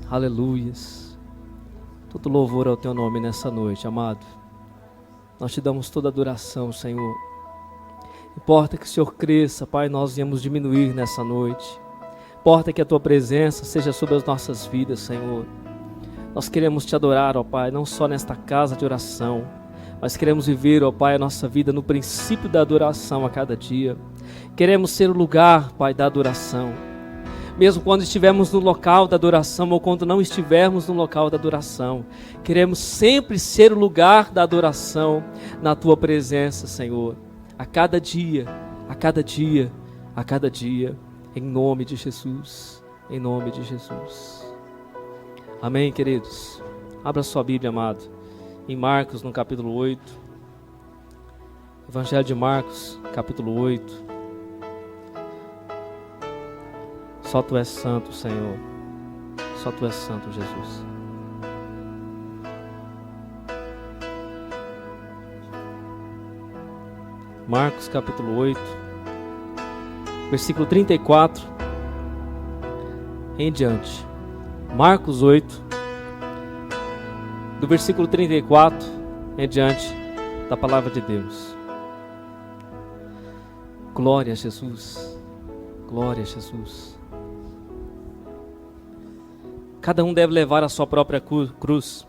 Aleluias. Todo louvor ao teu nome nessa noite, amado. Nós te damos toda a adoração, Senhor. Importa que o Senhor cresça, Pai, nós viemos diminuir nessa noite. Importa que a tua presença seja sobre as nossas vidas, Senhor. Nós queremos te adorar, ó Pai, não só nesta casa de oração, mas queremos viver, ó Pai, a nossa vida no princípio da adoração a cada dia. Queremos ser o lugar, Pai, da adoração. Mesmo quando estivermos no local da adoração ou quando não estivermos no local da adoração, queremos sempre ser o lugar da adoração na tua presença, Senhor. A cada dia, a cada dia, a cada dia, em nome de Jesus, em nome de Jesus. Amém, queridos? Abra sua Bíblia, amado, em Marcos, no capítulo 8. Evangelho de Marcos, capítulo 8. Só tu és santo, Senhor. Só tu és santo, Jesus. Marcos, capítulo 8, versículo 34 em diante. Marcos 8, do versículo 34 em diante da palavra de Deus. Glória a Jesus. Glória a Jesus. Cada um deve levar a sua própria cruz.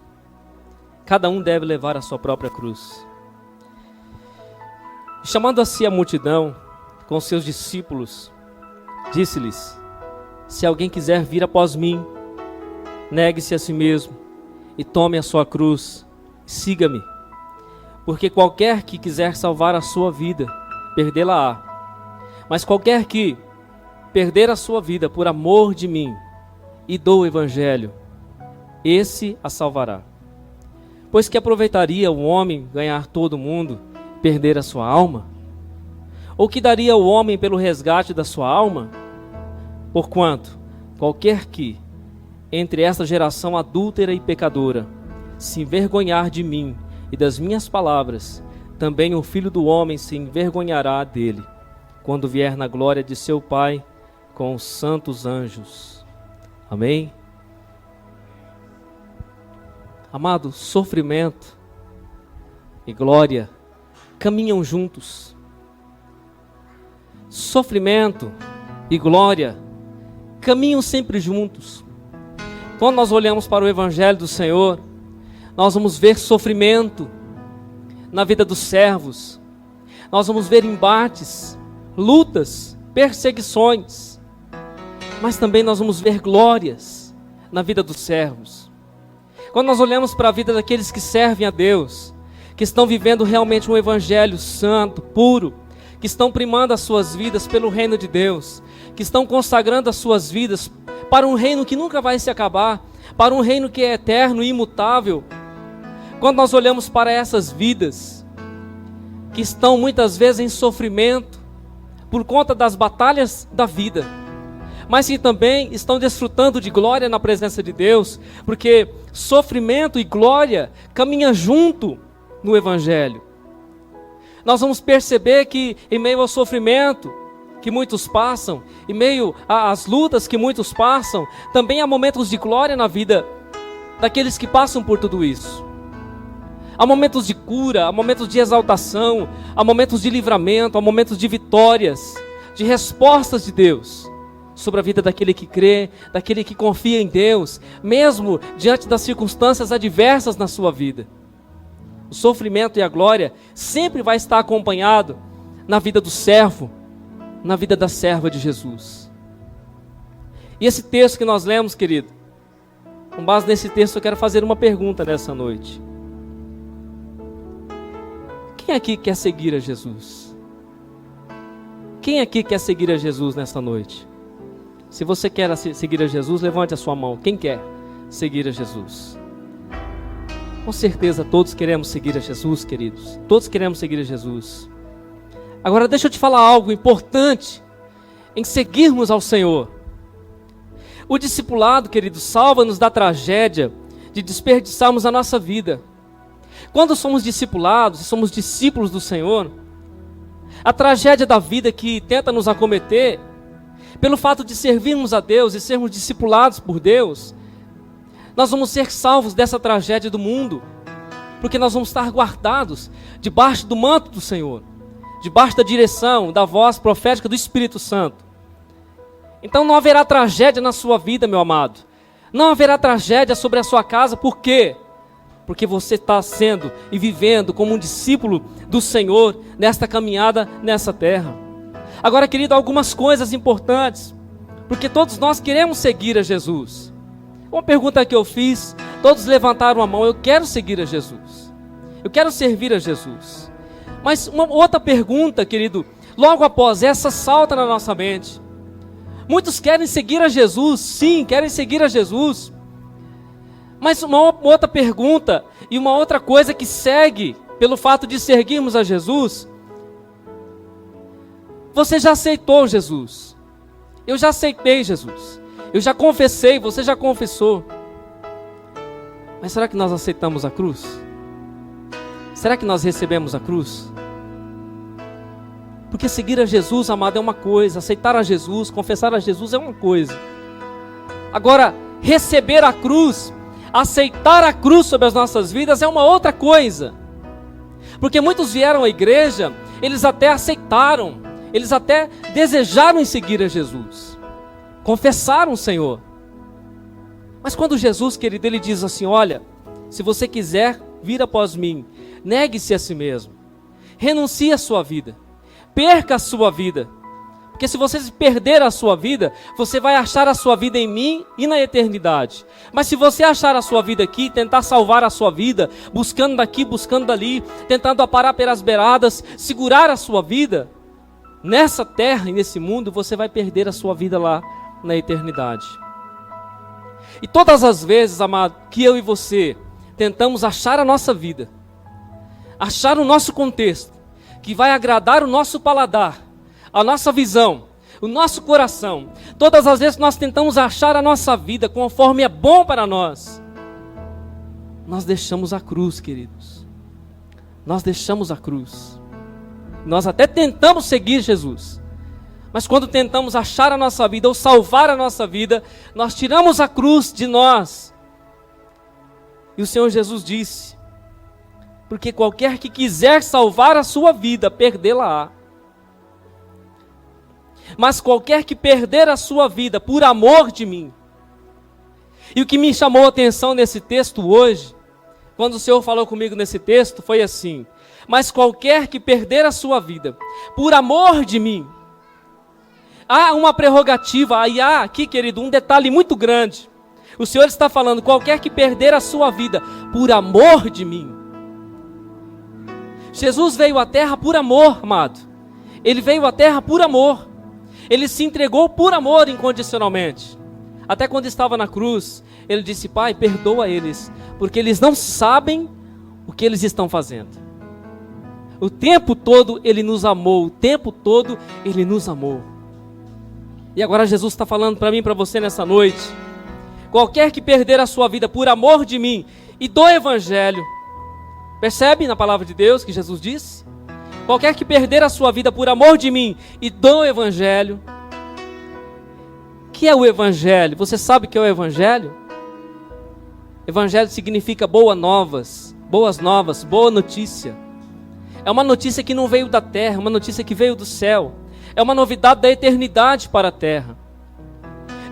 Cada um deve levar a sua própria cruz. Chamando a si a multidão, com seus discípulos, disse-lhes: se alguém quiser vir após mim, negue-se a si mesmo e tome a sua cruz e siga-me. Porque qualquer que quiser salvar a sua vida, perdê-la-á. Mas qualquer que perder a sua vida por amor de mim e do Evangelho, esse a salvará. Pois que aproveitaria o homem ganhar todo o mundo, perder a sua alma? Ou que daria o homem pelo resgate da sua alma? Porquanto, qualquer que, entre esta geração adúltera e pecadora, se envergonhar de mim e das minhas palavras, também o Filho do Homem se envergonhará dele, quando vier na glória de seu Pai com os santos anjos. Amém? Amado, sofrimento e glória caminham juntos. Sofrimento e glória caminham sempre juntos. Quando nós olhamos para o Evangelho do Senhor, nós vamos ver sofrimento na vida dos servos. Nós vamos ver embates, lutas, perseguições. Mas também nós vamos ver glórias na vida dos servos. Quando nós olhamos para a vida daqueles que servem a Deus, que estão vivendo realmente um evangelho santo, puro, que estão primando as suas vidas pelo reino de Deus, que estão consagrando as suas vidas para um reino que nunca vai se acabar, para um reino que é eterno e imutável. Quando nós olhamos para essas vidas, que estão muitas vezes em sofrimento, por conta das batalhas da vida, mas que também estão desfrutando de glória na presença de Deus, porque sofrimento e glória caminham junto no Evangelho. Nós vamos perceber que em meio ao sofrimento que muitos passam, em meio às lutas que muitos passam, também há momentos de glória na vida daqueles que passam por tudo isso. Há momentos de cura, há momentos de exaltação, há momentos de livramento, há momentos de vitórias, de respostas de Deus sobre a vida daquele que crê, daquele que confia em Deus, mesmo diante das circunstâncias adversas na sua vida. O sofrimento e a glória sempre vai estar acompanhado na vida do servo, na vida da serva de Jesus. E esse texto que nós lemos, querido, com base nesse texto eu quero fazer uma pergunta nessa noite. Quem aqui quer seguir a Jesus? Quem aqui quer seguir a Jesus nessa noite? Se você quer seguir a Jesus, levante a sua mão. Quem quer seguir a Jesus? Com certeza todos queremos seguir a Jesus, queridos. Todos queremos seguir a Jesus. Agora deixa eu te falar algo importante em seguirmos ao Senhor. O discipulado, queridos, salva-nos da tragédia de desperdiçarmos a nossa vida. Quando somos discipulados, somos discípulos do Senhor, a tragédia da vida que tenta nos acometer, pelo fato de servirmos a Deus e sermos discipulados por Deus, Nós vamos ser salvos dessa tragédia do mundo, porque nós vamos estar guardados debaixo do manto do Senhor, debaixo da direção, da voz profética do Espírito Santo. Então não haverá tragédia na sua vida, meu amado. Não haverá tragédia sobre a sua casa. Por quê? Porque você está sendo e vivendo como um discípulo do Senhor nesta caminhada nessa terra. Agora, querido, algumas coisas importantes, porque todos nós queremos seguir a Jesus. Uma pergunta que eu fiz, todos levantaram a mão: eu quero seguir a Jesus, eu quero servir a Jesus. Mas uma outra pergunta, querido, logo após essa salta na nossa mente. Muitos querem seguir a Jesus, sim, querem seguir a Jesus. Mas uma outra pergunta e uma outra coisa que segue pelo fato de seguirmos a Jesus: você já aceitou Jesus? Eu já aceitei Jesus. Eu já confessei, você já confessou. Mas será que nós aceitamos a cruz? Será que nós recebemos a cruz? Porque seguir a Jesus, amado, é uma coisa. Aceitar a Jesus, confessar a Jesus é uma coisa. Agora, receber a cruz, aceitar a cruz sobre as nossas vidas é uma outra coisa. Porque muitos vieram à igreja, eles até aceitaram, eles até desejaram em seguir a Jesus, confessaram o Senhor. Mas quando Jesus, querido, ele diz assim: olha, se você quiser vir após mim, negue-se a si mesmo, renuncie a sua vida, perca a sua vida. Porque se você perder a sua vida, você vai achar a sua vida em mim e na eternidade. Mas se você achar a sua vida aqui, tentar salvar a sua vida, buscando daqui, buscando dali, tentando aparar pelas beiradas, segurar a sua vida, nessa terra e nesse mundo, você vai perder a sua vida lá na eternidade. E todas as vezes, amado, que eu e você tentamos achar a nossa vida, achar o nosso contexto, que vai agradar o nosso paladar, a nossa visão, o nosso coração, todas as vezes que nós tentamos achar a nossa vida conforme é bom para nós, nós deixamos a cruz, queridos. Nós deixamos a cruz. Nós até tentamos seguir Jesus, mas quando tentamos achar a nossa vida ou salvar a nossa vida, nós tiramos a cruz de nós. E o Senhor Jesus disse: porque qualquer que quiser salvar a sua vida, perdê-la-á. Mas qualquer que perder a sua vida por amor de mim. E o que me chamou a atenção nesse texto hoje, quando o Senhor falou comigo nesse texto, foi assim: mas qualquer que perder a sua vida por amor de mim. Há uma prerrogativa, aí há aqui, querido, um detalhe muito grande. O Senhor está falando: qualquer que perder a sua vida por amor de mim. Jesus veio à terra por amor, amado. Ele veio à terra por amor. Ele se entregou por amor incondicionalmente. Até quando estava na cruz, ele disse: Pai, perdoa eles, porque eles não sabem o que eles estão fazendo. O tempo todo ele nos amou, o tempo todo ele nos amou. E agora Jesus está falando para mim e para você nessa noite: qualquer que perder a sua vida por amor de mim e do Evangelho, percebe na palavra de Deus que Jesus disse? Qualquer que perder a sua vida por amor de mim e do Evangelho. O que é o Evangelho? Você sabe o que é o Evangelho? Evangelho significa boas novas, boa notícia. É uma notícia que não veio da terra, é uma notícia que veio do céu. É uma novidade da eternidade para a terra.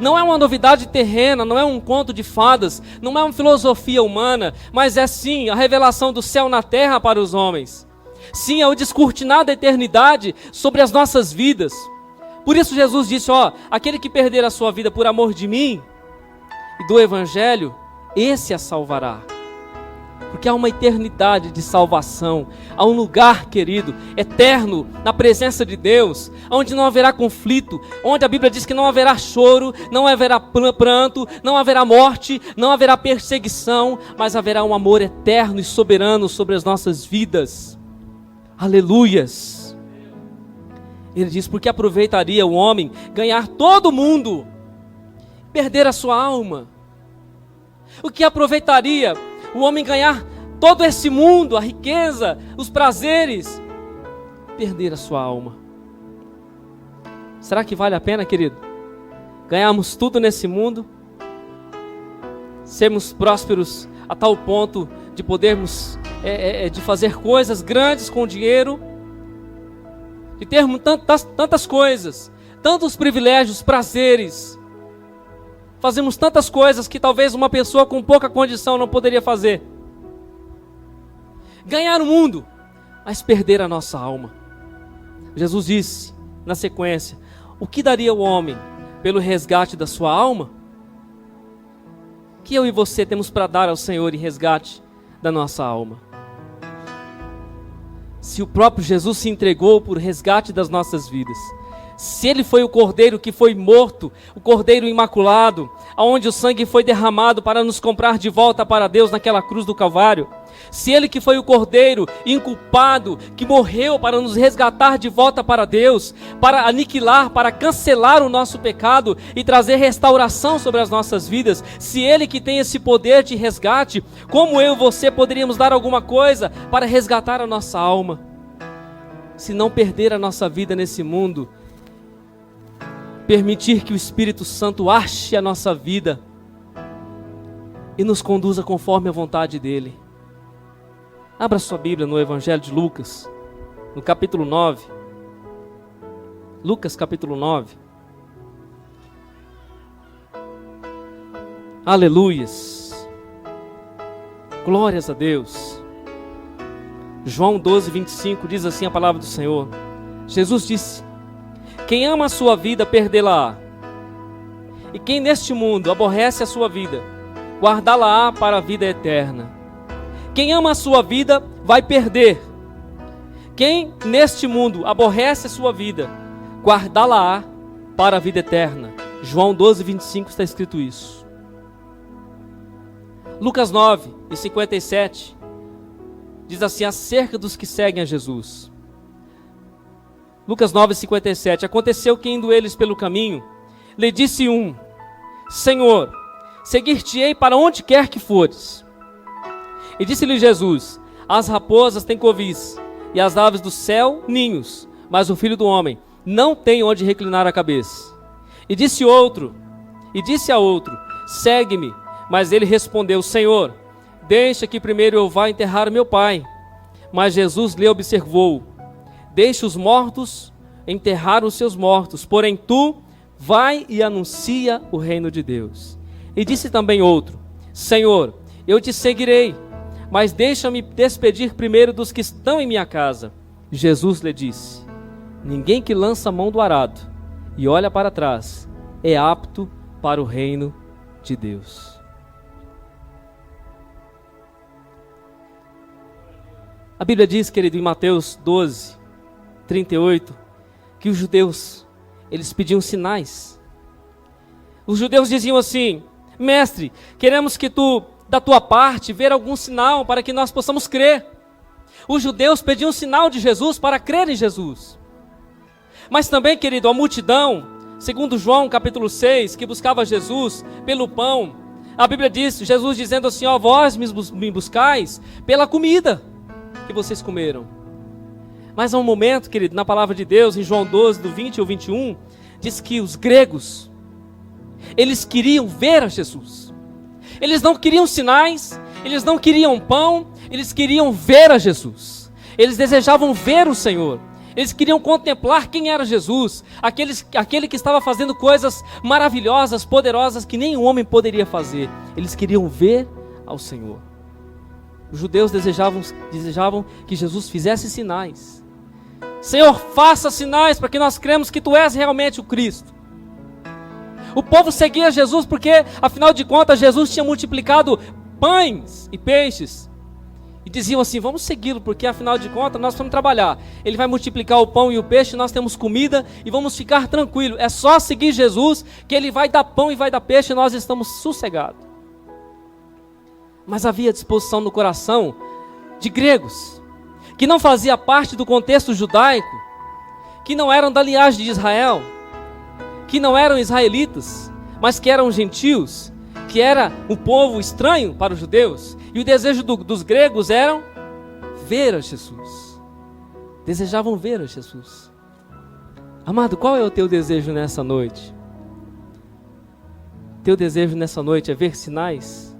Não é uma novidade terrena, não é um conto de fadas, não é uma filosofia humana, mas é sim a revelação do céu na terra para os homens. Sim, é o descortinar da eternidade sobre as nossas vidas. Por isso Jesus disse: aquele que perder a sua vida por amor de mim e do Evangelho, esse a salvará. Porque há uma eternidade de salvação, há um lugar, querido, eterno, na presença de Deus, onde não haverá conflito, onde a Bíblia diz que não haverá choro, não haverá pranto, não haverá morte, não haverá perseguição, mas haverá um amor eterno e soberano sobre as nossas vidas. Aleluias! Ele diz: porque aproveitaria o homem ganhar todo o mundo, perder a sua alma? O que aproveitaria o homem ganhar todo esse mundo, a riqueza, os prazeres, perder a sua alma? Será que vale a pena, querido, ganharmos tudo nesse mundo sermos prósperos a tal ponto de podermos de fazer coisas grandes com dinheiro, de termos tantas coisas, tantos privilégios, prazeres. Fazemos tantas coisas que talvez uma pessoa com pouca condição não poderia fazer. Ganhar o mundo, mas perder a nossa alma. Jesus disse na sequência: o que daria o homem pelo resgate da sua alma? O que eu e você temos para dar ao Senhor em resgate da nossa alma? Se o próprio Jesus se entregou por resgate das nossas vidas, se Ele foi o Cordeiro que foi morto, o Cordeiro imaculado, aonde o sangue foi derramado para nos comprar de volta para Deus naquela cruz do Calvário, se Ele que foi o Cordeiro inculpado, que morreu para nos resgatar de volta para Deus, para aniquilar, para cancelar o nosso pecado e trazer restauração sobre as nossas vidas, se Ele que tem esse poder de resgate, como eu e você poderíamos dar alguma coisa para resgatar a nossa alma? Se não perder a nossa vida nesse mundo, permitir que o Espírito Santo ache a nossa vida e nos conduza conforme a vontade dEle. Abra sua Bíblia no Evangelho de Lucas, no capítulo 9. Lucas capítulo 9. Aleluias. Glórias a Deus. João 12, 25 diz assim a palavra do Senhor. Jesus disse: quem ama a sua vida, perdê-la-á. E quem neste mundo aborrece a sua vida, guardá-la-á para a vida eterna. Quem ama a sua vida, vai perder. Quem neste mundo aborrece a sua vida, guardá-la-á para a vida eterna. João 12, 25 está escrito isso. Lucas 9, 57 diz assim acerca dos que seguem a Jesus. Lucas 9, 57. Aconteceu que indo eles pelo caminho, lhe disse um: Senhor, seguir-te-ei para onde quer que fores. E disse-lhe Jesus: as raposas têm covis, e as aves do céu ninhos, mas o Filho do Homem não tem onde reclinar a cabeça. E disse a outro: segue-me. Mas ele respondeu: Senhor, deixa que primeiro eu vá enterrar meu pai. Mas Jesus lhe observou: deixa os mortos enterrar os seus mortos, porém tu vai e anuncia o reino de Deus. E disse também outro: Senhor, eu te seguirei, mas deixa-me despedir primeiro dos que estão em minha casa. Jesus lhe disse: ninguém que lança a mão do arado e olha para trás é apto para o reino de Deus. A Bíblia diz, querido, em Mateus 12, 38, que os judeus, eles pediam sinais. Os judeus diziam assim: mestre, queremos que tu, da tua parte, ver algum sinal para que nós possamos crer. Os judeus pediam sinal de Jesus para crer em Jesus. Mas também, querido, a multidão, segundo João capítulo 6, que buscava Jesus pelo pão, a Bíblia diz, Jesus dizendo assim: ó, vós me buscais pela comida que vocês comeram. Mas há um momento, querido, na palavra de Deus, em João 12, do 20 ao 21, diz que os gregos, eles queriam ver a Jesus. Eles não queriam sinais, eles não queriam pão, eles queriam ver a Jesus. Eles desejavam ver o Senhor. Eles queriam contemplar quem era Jesus, aquele que estava fazendo coisas maravilhosas, poderosas, que nenhum homem poderia fazer. Eles queriam ver ao Senhor. Os judeus desejavam que Jesus fizesse sinais. Senhor, faça sinais para que nós cremos que Tu és realmente o Cristo. O povo seguia Jesus porque, afinal de contas, Jesus tinha multiplicado pães e peixes. E diziam assim: vamos segui-lo, porque afinal de contas nós vamos trabalhar. Ele vai multiplicar o pão e o peixe, nós temos comida e vamos ficar tranquilos. É só seguir Jesus que Ele vai dar pão e vai dar peixe e nós estamos sossegados. Mas havia disposição no coração de gregos, que não fazia parte do contexto judaico, que não eram da linhagem de Israel, que não eram israelitas, mas que eram gentios, que era um povo estranho para os judeus. E o desejo dos gregos era ver a Jesus. Desejavam ver a Jesus. Amado, qual é o teu desejo nessa noite? Teu desejo nessa noite é ver sinais?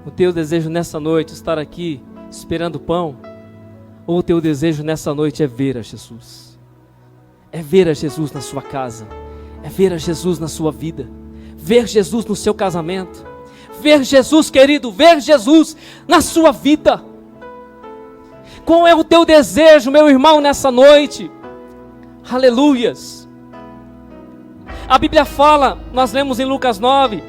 O teu desejo nessa noite é estar aqui esperando pão? Ou o teu desejo nessa noite é ver a Jesus? É ver a Jesus na sua casa, é ver a Jesus na sua vida, ver Jesus no seu casamento, ver Jesus, querido, ver Jesus na sua vida. Qual é o teu desejo, meu irmão, nessa noite? Aleluias. A Bíblia fala, nós lemos em Lucas 9,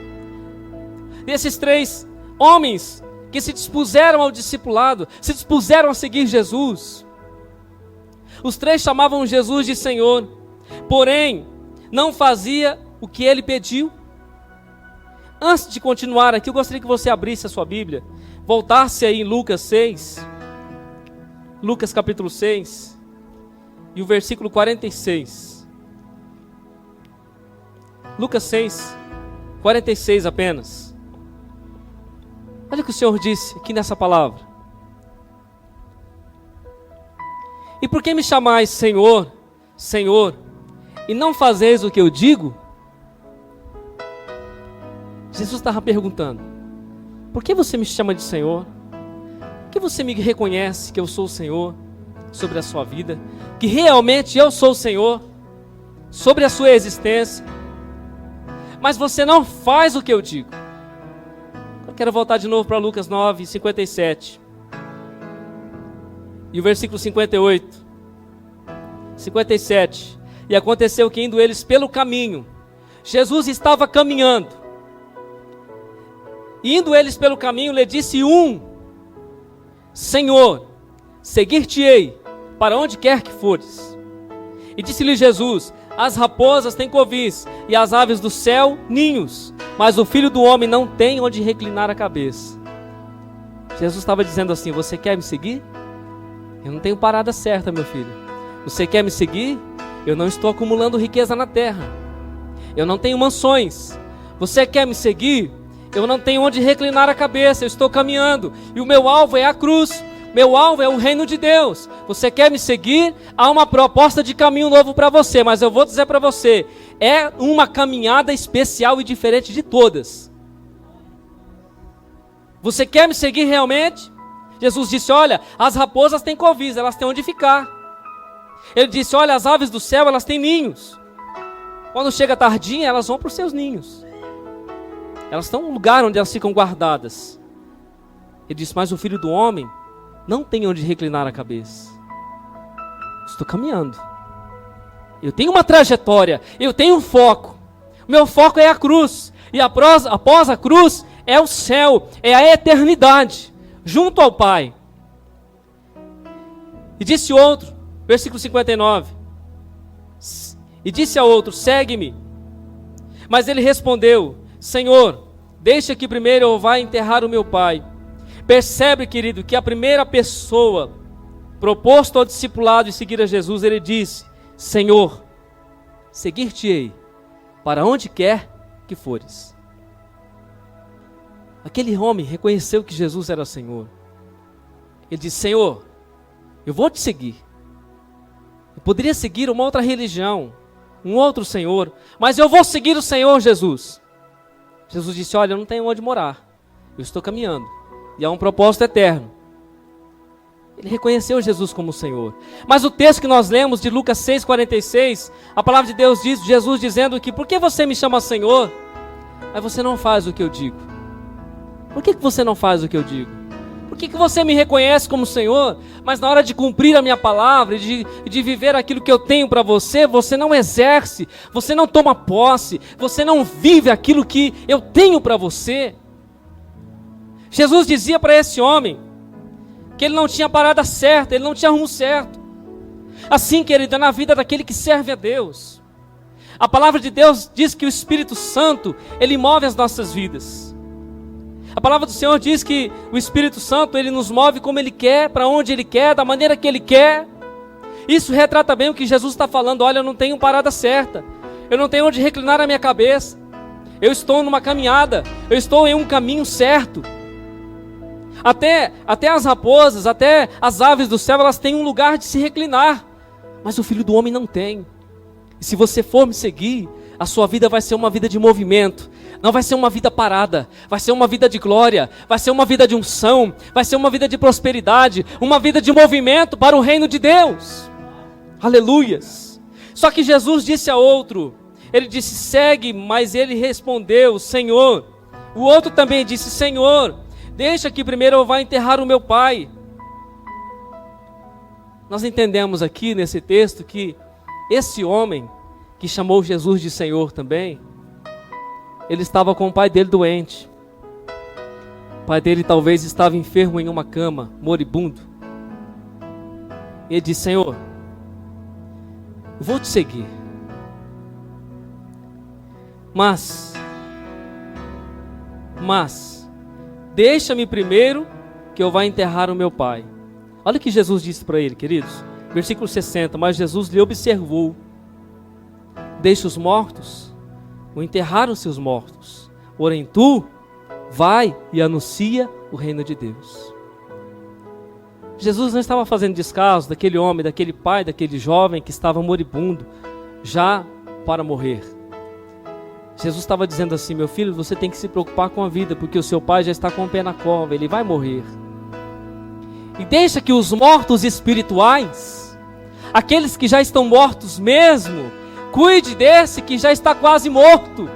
desses 3 homens que se dispuseram ao discipulado, se dispuseram a seguir Jesus. Os 3 chamavam Jesus de Senhor, porém, não fazia o que ele pediu. Antes de continuar aqui, eu gostaria que você abrisse a sua Bíblia, voltasse aí em Lucas 6, Lucas capítulo 6, e o versículo 46. Lucas 6, 46 apenas. Olha o que o Senhor disse aqui nessa palavra. E por que me chamais Senhor, Senhor, e não fazeis o que eu digo? Jesus estava perguntando: por que você me chama de Senhor? Por que você me reconhece que eu sou o Senhor sobre a sua vida? Que realmente eu sou o Senhor sobre a sua existência? Mas você não faz o que eu digo. Eu quero voltar de novo para Lucas 9, 57. E o versículo 58. 57. E aconteceu que indo eles pelo caminho, Jesus estava caminhando. Indo eles pelo caminho, lhe disse um: Senhor, seguir-te-ei para onde quer que fores. E disse-lhe Jesus: as raposas têm covis, e as aves do céu ninhos, mas o Filho do Homem não tem onde reclinar a cabeça. Jesus estava dizendo assim: você quer me seguir? Eu não tenho parada certa, meu filho. Você quer me seguir? Eu não estou acumulando riqueza na terra. Eu não tenho mansões. Você quer me seguir? Eu não tenho onde reclinar a cabeça. Eu estou caminhando, e o meu alvo é a cruz. Meu alvo é o reino de Deus. Você quer me seguir? Há uma proposta de caminho novo para você, mas eu vou dizer para você, é uma caminhada especial e diferente de todas. Você quer me seguir realmente? Jesus disse: olha, as raposas têm covis, elas têm onde ficar. Ele disse: olha, as aves do céu, elas têm ninhos. Quando chega tardinha, elas vão para os seus ninhos. Elas estão no lugar onde elas ficam guardadas. Ele disse: mas o Filho do Homem não tem onde reclinar a cabeça. Estou caminhando. Eu tenho uma trajetória, eu tenho um foco. Meu foco é a cruz. E após a cruz é o céu, é a eternidade, junto ao Pai. E disse outro, versículo 59. E disse a outro: segue-me. Mas ele respondeu: Senhor, deixa que primeiro eu vá enterrar o meu pai. Percebe, querido, que a primeira pessoa proposto ao discipulado e seguir a Jesus, ele disse: Senhor, seguir-te-ei para onde quer que fores. Aquele homem reconheceu que Jesus era Senhor. Ele disse: Senhor, eu vou te seguir. Eu poderia seguir uma outra religião, um outro Senhor, mas eu vou seguir o Senhor Jesus. Jesus disse: olha, eu não tenho onde morar, eu estou caminhando, e há um propósito eterno. Ele reconheceu Jesus como Senhor. Mas o texto que nós lemos de Lucas 6,46, a palavra de Deus diz, Jesus dizendo que: por que você me chama Senhor, mas você não faz o que eu digo? Por que você não faz o que eu digo? Por que você me reconhece como Senhor, mas na hora de cumprir a minha palavra, de viver aquilo que eu tenho para você, você não exerce, você não toma posse, você não vive aquilo que eu tenho para você? Jesus dizia para esse homem que ele não tinha parada certa, ele não tinha rumo certo. Assim, querido, é na vida daquele que serve a Deus. A palavra de Deus diz que o Espírito Santo, ele move as nossas vidas. A palavra do Senhor diz que o Espírito Santo, ele nos move como Ele quer, para onde Ele quer, da maneira que Ele quer. Isso retrata bem o que Jesus está falando. Olha, eu não tenho parada certa, eu não tenho onde reclinar a minha cabeça, eu estou numa caminhada, eu estou em um caminho certo. Até as raposas, até as aves do céu, elas têm um lugar de se reclinar, mas o Filho do Homem não tem. E se você for me seguir, a sua vida vai ser uma vida de movimento, Não vai ser uma vida parada, vai ser uma vida de glória, vai ser uma vida de unção, vai ser uma vida de prosperidade, uma vida de movimento para o reino de Deus. Aleluias. Só que Jesus disse a outro, ele disse, segue, mas ele respondeu, Senhor. O outro também disse, Senhor, deixa que primeiro eu vá enterrar o meu pai. Nós entendemos aqui nesse texto que esse homem, que chamou Jesus de Senhor também, ele estava com o pai dele doente. O pai dele talvez estava enfermo em uma cama, moribundo. E ele disse, Senhor, eu vou te seguir. Mas, deixa-me primeiro que eu vá enterrar o meu pai. Olha o que Jesus disse para ele, queridos. Versículo 60, mas Jesus lhe observou. Deixa os mortos ou enterrar os seus mortos. Porém tu, vai e anuncia o reino de Deus. Jesus não estava fazendo descaso daquele homem, daquele pai, daquele jovem que estava moribundo, já para morrer. Jesus estava dizendo assim, meu filho, você tem que se preocupar com a vida, porque o seu pai já está com o pé na cova, ele vai morrer. E deixa que os mortos espirituais, aqueles que já estão mortos mesmo, cuide desse que já está quase morto.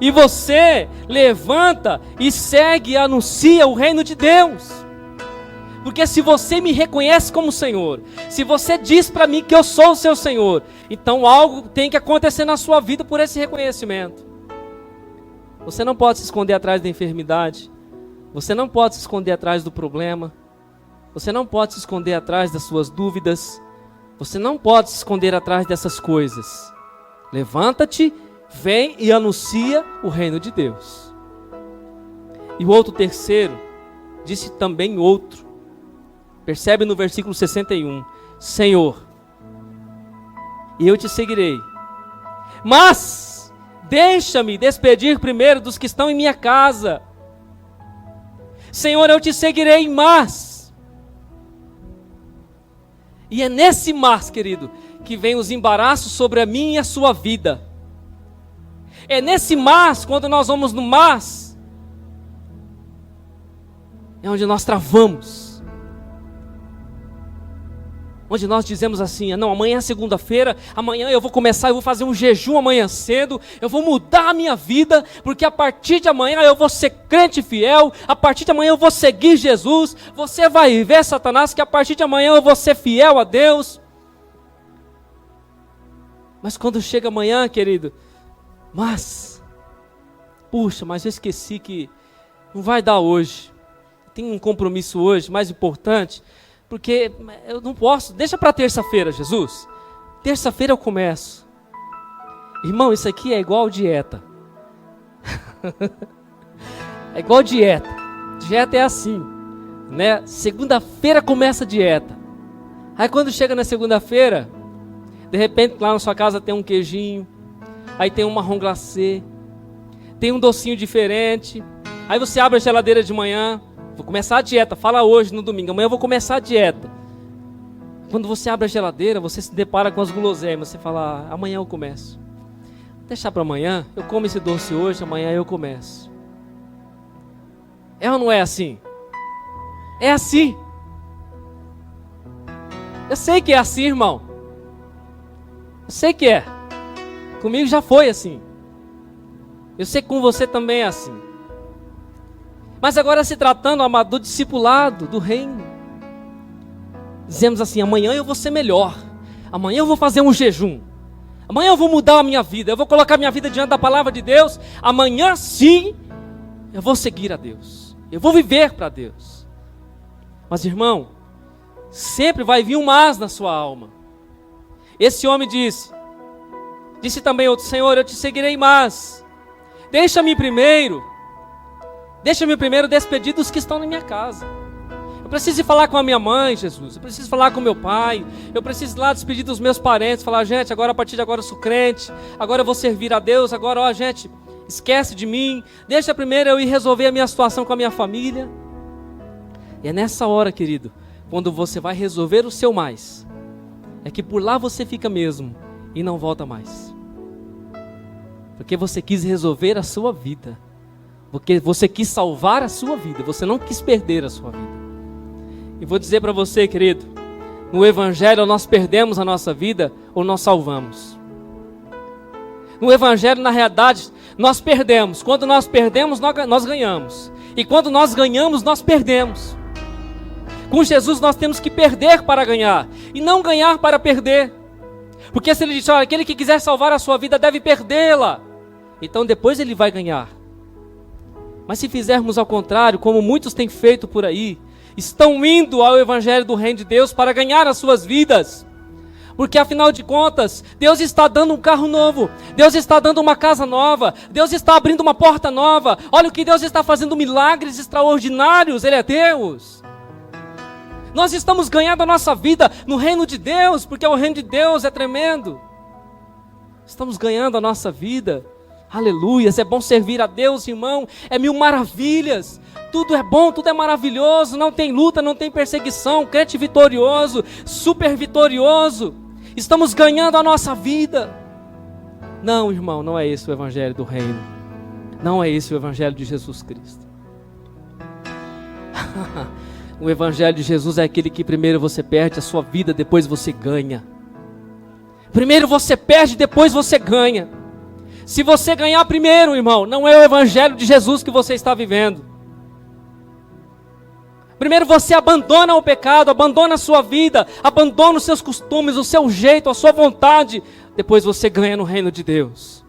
E você levanta e segue e anuncia o reino de Deus. Porque se você me reconhece como Senhor, se você diz para mim que eu sou o seu Senhor, então algo tem que acontecer na sua vida por esse reconhecimento. Você não pode se esconder atrás da enfermidade. Você não pode se esconder atrás do problema. Você não pode se esconder atrás das suas dúvidas. Você não pode se esconder atrás dessas coisas. Levanta-te, vem e anuncia o reino de Deus. E o outro terceiro, disse também outro. Percebe no versículo 61. Senhor, e eu te seguirei. Mas, deixa-me despedir primeiro dos que estão em minha casa. Senhor, eu te seguirei, mas... E é nesse mas, querido, que vem os embaraços sobre a minha e a sua vida. É nesse mas, quando nós vamos no mas, é onde nós travamos. Onde nós dizemos assim, não, amanhã é segunda-feira, amanhã eu vou começar, eu vou fazer um jejum amanhã cedo, eu vou mudar a minha vida, porque a partir de amanhã eu vou ser crente fiel, a partir de amanhã eu vou seguir Jesus, você vai ver, Satanás, que a partir de amanhã eu vou ser fiel a Deus. Mas quando chega amanhã, querido, puxa, mas eu esqueci que não vai dar hoje, tem um compromisso hoje mais importante, porque eu não posso, deixa para terça-feira, Jesus. Terça-feira eu começo. Irmão, isso aqui é igual dieta. É igual dieta. Dieta é assim, né? Segunda-feira começa a dieta. Aí quando chega na segunda-feira, de repente lá na sua casa tem um queijinho, aí tem um marrom glacê, tem um docinho diferente. Aí você abre a geladeira de manhã, vou começar a dieta, fala hoje no domingo, amanhã eu vou começar a dieta. Quando você abre a geladeira, você se depara com as guloseimas, você fala, amanhã eu começo. Deixar para amanhã, eu como esse doce hoje, amanhã eu começo. É ou não é assim? É assim. Eu sei que é assim, irmão. Eu sei que é. Comigo já foi assim. Eu sei que com você também é assim. Mas agora se tratando, amado, do discipulado, do reino. Dizemos assim, amanhã eu vou ser melhor. Amanhã eu vou fazer um jejum. Amanhã eu vou mudar a minha vida. Eu vou colocar minha vida diante da palavra de Deus. Amanhã sim, eu vou seguir a Deus. Eu vou viver para Deus. Mas irmão, sempre vai vir um mas na sua alma. Esse homem disse também outro, Senhor, eu te seguirei, mas deixa-me primeiro despedir dos que estão na minha casa. Eu preciso ir falar com a minha mãe, Jesus. Eu preciso falar com meu pai. Eu preciso ir lá despedir dos meus parentes. Falar, gente, agora a partir de agora eu sou crente. Agora eu vou servir a Deus. Agora, ó, gente, esquece de mim. Deixa primeiro eu ir resolver a minha situação com a minha família. E é nessa hora, querido, quando você vai resolver o seu mais, é que por lá você fica mesmo e não volta mais. Porque você quis resolver a sua vida. Porque você quis salvar a sua vida. Você não quis perder a sua vida. E vou dizer para você, querido, no Evangelho nós perdemos a nossa vida ou nós salvamos. No Evangelho, na realidade, nós perdemos. Quando nós perdemos, nós ganhamos. E quando nós ganhamos, nós perdemos. Com Jesus nós temos que perder para ganhar. E não ganhar para perder. Porque se ele diz, olha, aquele que quiser salvar a sua vida deve perdê-la. Então depois ele vai ganhar. Mas se fizermos ao contrário, como muitos têm feito por aí, estão indo ao Evangelho do Reino de Deus para ganhar as suas vidas. Porque afinal de contas, Deus está dando um carro novo, Deus está dando uma casa nova, Deus está abrindo uma porta nova. Olha o que Deus está fazendo, milagres extraordinários, Ele é Deus. Nós estamos ganhando a nossa vida no reino de Deus, porque o reino de Deus é tremendo. Estamos ganhando a nossa vida, aleluias, é bom servir a Deus, irmão, é mil maravilhas. Tudo é bom, tudo é maravilhoso, não tem luta, não tem perseguição, crente vitorioso, super vitorioso. Estamos ganhando a nossa vida. Não, irmão, não é esse o Evangelho do Reino. Não é esse o Evangelho de Jesus Cristo. O Evangelho de Jesus é aquele que primeiro você perde a sua vida, depois você ganha. Primeiro você perde, depois você ganha. Se você ganhar primeiro, irmão, não é o Evangelho de Jesus que você está vivendo. Primeiro você abandona o pecado, abandona a sua vida, abandona os seus costumes, o seu jeito, a sua vontade. Depois você ganha no reino de Deus.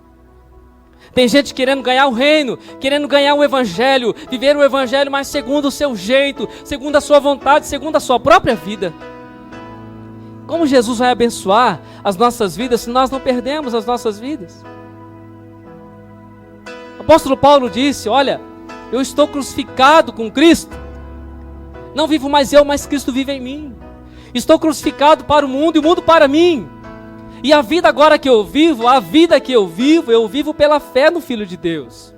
Tem gente querendo ganhar o reino, querendo ganhar o Evangelho, viver o Evangelho, mas segundo o seu jeito, segundo a sua vontade, segundo a sua própria vida. Como Jesus vai abençoar as nossas vidas se nós não perdemos as nossas vidas? O apóstolo Paulo disse, olha, eu estou crucificado com Cristo. Não vivo mais eu, mas Cristo vive em mim. Estou crucificado para o mundo e o mundo para mim. E a vida agora que eu vivo, eu vivo pela fé no Filho de Deus.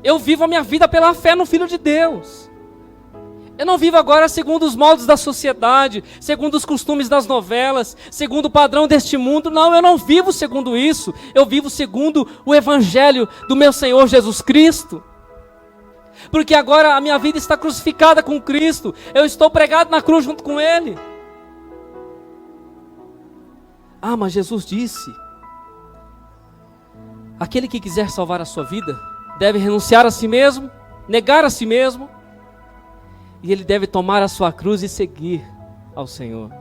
Eu vivo a minha vida pela fé no Filho de Deus. Eu não vivo agora segundo os moldes da sociedade, segundo os costumes das novelas, segundo o padrão deste mundo. Não, eu não vivo segundo isso. Eu vivo segundo o Evangelho do meu Senhor Jesus Cristo. Porque agora a minha vida está crucificada com Cristo. Eu estou pregado na cruz junto com Ele. Ah, mas Jesus disse, aquele que quiser salvar a sua vida, deve renunciar a si mesmo, negar a si mesmo, e ele deve tomar a sua cruz e seguir ao Senhor.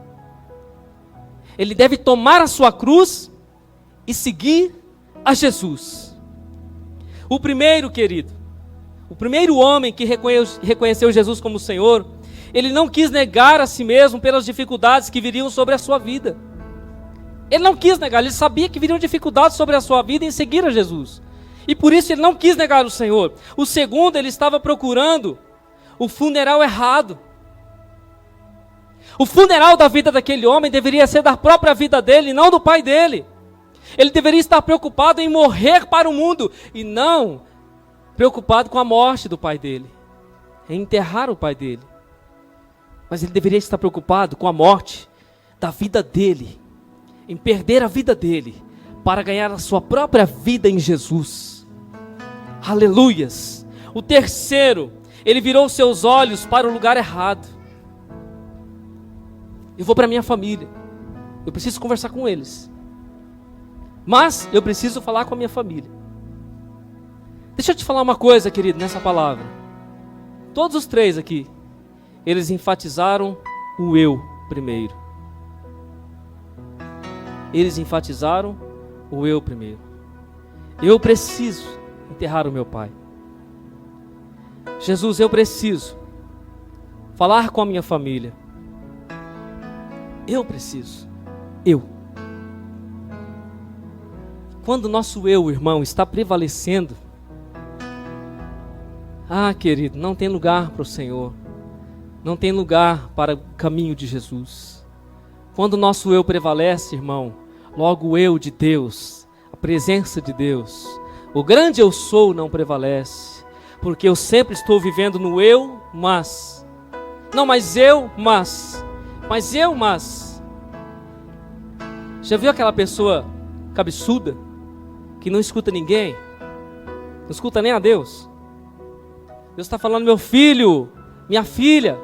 Ele deve tomar a sua cruz e seguir a Jesus. O primeiro, querido, o primeiro homem que reconheceu Jesus como Senhor, ele não quis negar a si mesmo pelas dificuldades que viriam sobre a sua vida. Ele não quis negar, ele sabia que viriam dificuldades sobre a sua vida em seguir a Jesus. E por isso ele não quis negar o Senhor. O segundo, ele estava procurando o funeral errado. O funeral da vida daquele homem deveria ser da própria vida dele, não do pai dele. Ele deveria estar preocupado em morrer para o mundo e não preocupado com a morte do pai dele, em enterrar o pai dele. Mas ele deveria estar preocupado com a morte da vida dele, em perder a vida dele, para ganhar a sua própria vida em Jesus. Aleluias! O terceiro, ele virou seus olhos para o lugar errado. Eu vou para minha família, eu preciso conversar com eles, mas eu preciso falar com a minha família. Deixa eu te falar uma coisa, querido, nessa palavra. Todos os três aqui, eles enfatizaram o eu primeiro. Eles enfatizaram o eu primeiro. Eu preciso enterrar o meu pai. Jesus, eu preciso falar com a minha família. Eu preciso. Eu. Quando o nosso eu, irmão, está prevalecendo, querido, não tem lugar para o Senhor. Não tem lugar para o caminho de Jesus. Quando o nosso eu prevalece, irmão, logo o eu de Deus, a presença de Deus, o grande eu sou não prevalece. Porque eu sempre estou vivendo no eu, mas. Não, mas eu, mas. Mas eu, mas. Já viu aquela pessoa cabeçuda? que não escuta ninguém, não escuta nem a Deus. Deus está falando, meu filho, minha filha.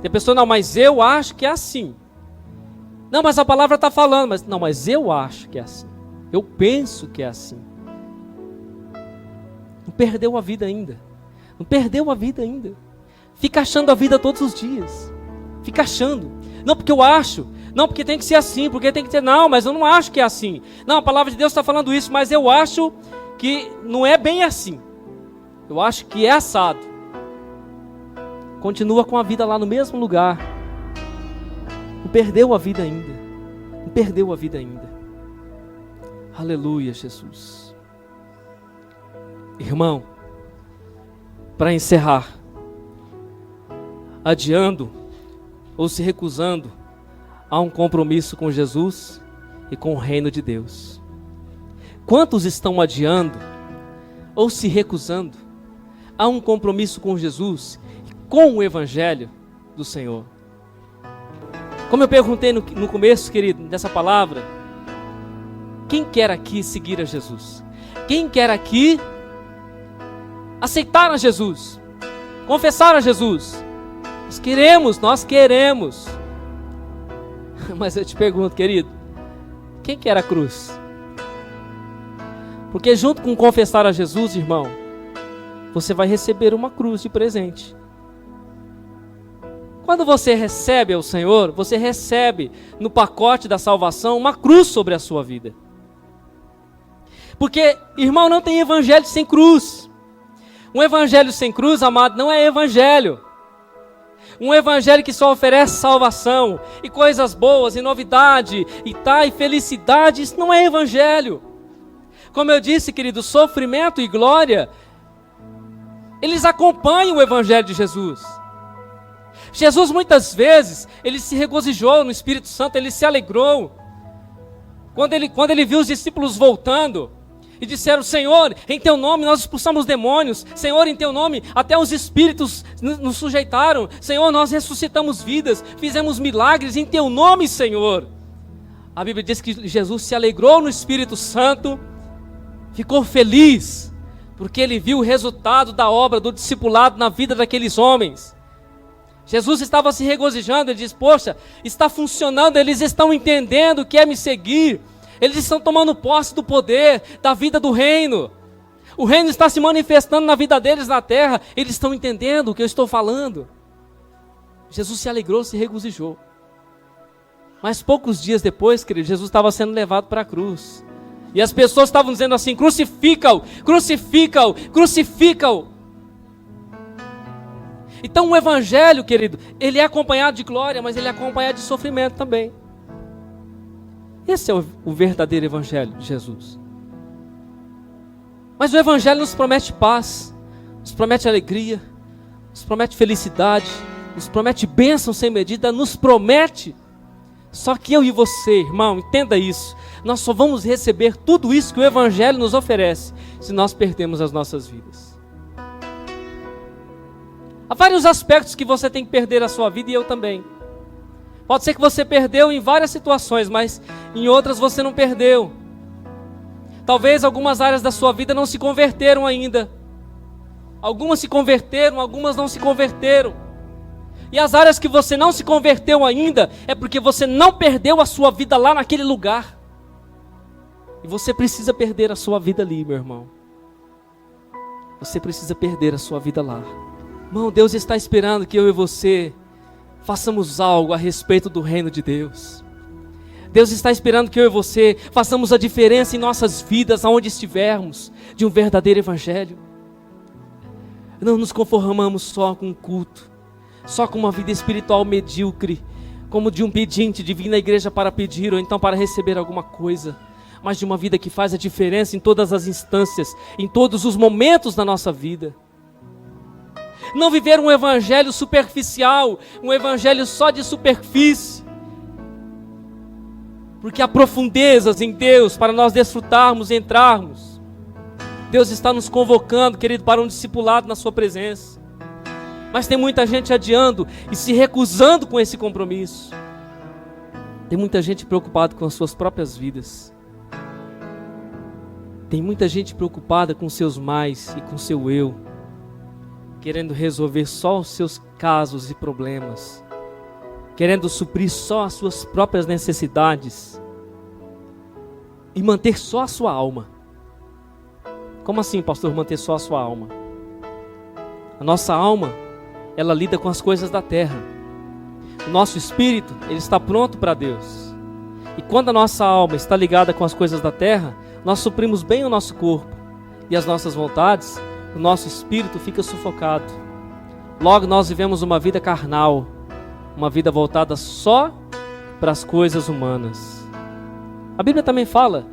E a pessoa, não, mas eu acho que é assim. Não, mas a palavra está falando, mas eu acho que é assim. Eu penso que é assim. Não perdeu a vida ainda. Não perdeu a vida ainda. Fica achando a vida todos os dias. Fica achando. Não, porque eu acho. Não, porque tem que ser assim. Porque tem que ser. Não, mas eu não acho que é assim. Não, a palavra de Deus está falando isso, mas eu acho que não é bem assim. Eu acho que é assado. Continua com a vida lá no mesmo lugar. Não perdeu a vida ainda. Não perdeu a vida ainda. Aleluia, Jesus. Irmão, para encerrar, adiando ou se recusando a um compromisso com Jesus e com o reino de Deus. Quantos estão adiando ou se recusando a um compromisso com Jesus e com o Evangelho do Senhor? Como eu perguntei no começo, querido, dessa palavra, quem quer aqui seguir a Jesus? Quem quer aqui aceitar a Jesus? Confessar a Jesus? Nós queremos. Mas eu te pergunto, querido, quem quer a cruz? Porque junto com confessar a Jesus, irmão, você vai receber uma cruz de presente. Quando você recebe ao Senhor, você recebe no pacote da salvação uma cruz sobre a sua vida. Porque, irmão, não tem evangelho sem cruz. Um evangelho sem cruz, amado, não é evangelho. Um evangelho que só oferece salvação e coisas boas e novidade e felicidade, isso não é evangelho. Como eu disse, querido, sofrimento e glória, eles acompanham o evangelho de Jesus. Jesus muitas vezes, ele se regozijou no Espírito Santo, ele se alegrou. Quando ele viu os discípulos voltando e disseram, Senhor, em teu nome nós expulsamos demônios. Senhor, em teu nome até os espíritos nos sujeitaram. Senhor, nós ressuscitamos vidas, fizemos milagres em teu nome, Senhor. A Bíblia diz que Jesus se alegrou no Espírito Santo, ficou feliz, porque ele viu o resultado da obra do discipulado na vida daqueles homens. Jesus estava se regozijando, ele diz, poxa, está funcionando, eles estão entendendo o que é me seguir, eles estão tomando posse do poder, da vida do reino, o reino está se manifestando na vida deles na terra, eles estão entendendo o que eu estou falando. Jesus se alegrou, se regozijou. Mas poucos dias depois, querido, Jesus estava sendo levado para a cruz, e as pessoas estavam dizendo assim, crucifica-o, crucifica-o, crucifica-o. Então o evangelho, querido, ele é acompanhado de glória, mas ele é acompanhado de sofrimento também. Esse é o verdadeiro evangelho de Jesus. Mas o evangelho nos promete paz, nos promete alegria, nos promete felicidade, nos promete bênção sem medida, nos promete. Só que eu e você, irmão, entenda isso, nós só vamos receber tudo isso que o evangelho nos oferece, se nós perdermos as nossas vidas. Há vários aspectos que você tem que perder a sua vida e eu também. Pode ser que você perdeu em várias situações, mas em outras você não perdeu. Talvez algumas áreas da sua vida não se converteram ainda. Algumas se converteram, algumas não se converteram. E as áreas que você não se converteu ainda, é porque você não perdeu a sua vida lá naquele lugar. E você precisa perder a sua vida ali, meu irmão. Você precisa perder a sua vida lá. Irmão, Deus está esperando que eu e você façamos algo a respeito do reino de Deus. Deus está esperando que eu e você façamos a diferença em nossas vidas, aonde estivermos, de um verdadeiro evangelho. Não nos conformamos só com um culto, só com uma vida espiritual medíocre, como de um pedinte de vir na igreja para pedir ou então para receber alguma coisa, mas de uma vida que faz a diferença em todas as instâncias, em todos os momentos da nossa vida. Não viver um evangelho superficial, um evangelho só de superfície. Porque há profundezas em Deus para nós desfrutarmos e entrarmos. Deus está nos convocando, querido, para um discipulado na sua presença. Mas tem muita gente adiando e se recusando com esse compromisso. Tem muita gente preocupada com as suas próprias vidas. Tem muita gente preocupada com seus mais e com seu eu, querendo resolver só os seus casos e problemas, querendo suprir só as suas próprias necessidades e manter só a sua alma. Como assim, pastor, manter só a sua alma? A nossa alma, ela lida com as coisas da terra. O nosso espírito, ele está pronto para Deus. E quando a nossa alma está ligada com as coisas da terra, nós suprimos bem o nosso corpo e as nossas vontades, o nosso espírito fica sufocado. Logo nós vivemos uma vida carnal, uma vida voltada só para as coisas humanas. A Bíblia também fala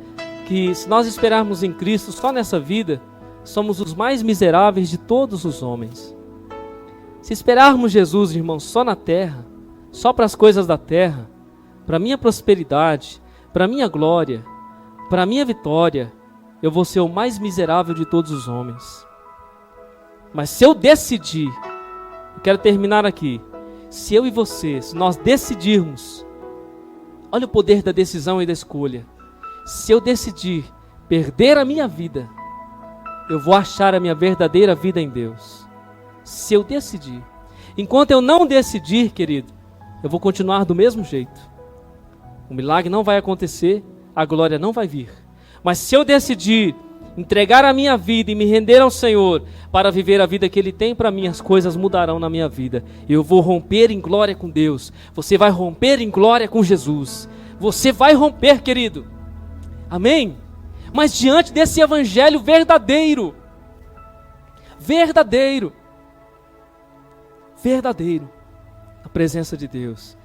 que se nós esperarmos em Cristo só nessa vida, somos os mais miseráveis de todos os homens. Se esperarmos Jesus, irmãos, só na terra, só para as coisas da terra, para a minha prosperidade, para a minha glória, para a minha vitória, eu vou ser o mais miserável de todos os homens. Mas se eu decidir, eu quero terminar aqui, se eu e você, se nós decidirmos, olha o poder da decisão e da escolha, se eu decidir perder a minha vida, eu vou achar a minha verdadeira vida em Deus. Se eu decidir. Enquanto eu não decidir, querido, eu vou continuar do mesmo jeito. O milagre não vai acontecer, a glória não vai vir. Mas se eu decidir entregar a minha vida e me render ao Senhor para viver a vida que Ele tem para mim, as coisas mudarão na minha vida. Eu vou romper em glória com Deus. Você vai romper em glória com Jesus. Você vai romper, querido. Amém? Mas diante desse evangelho verdadeiro, verdadeiro, a presença de Deus,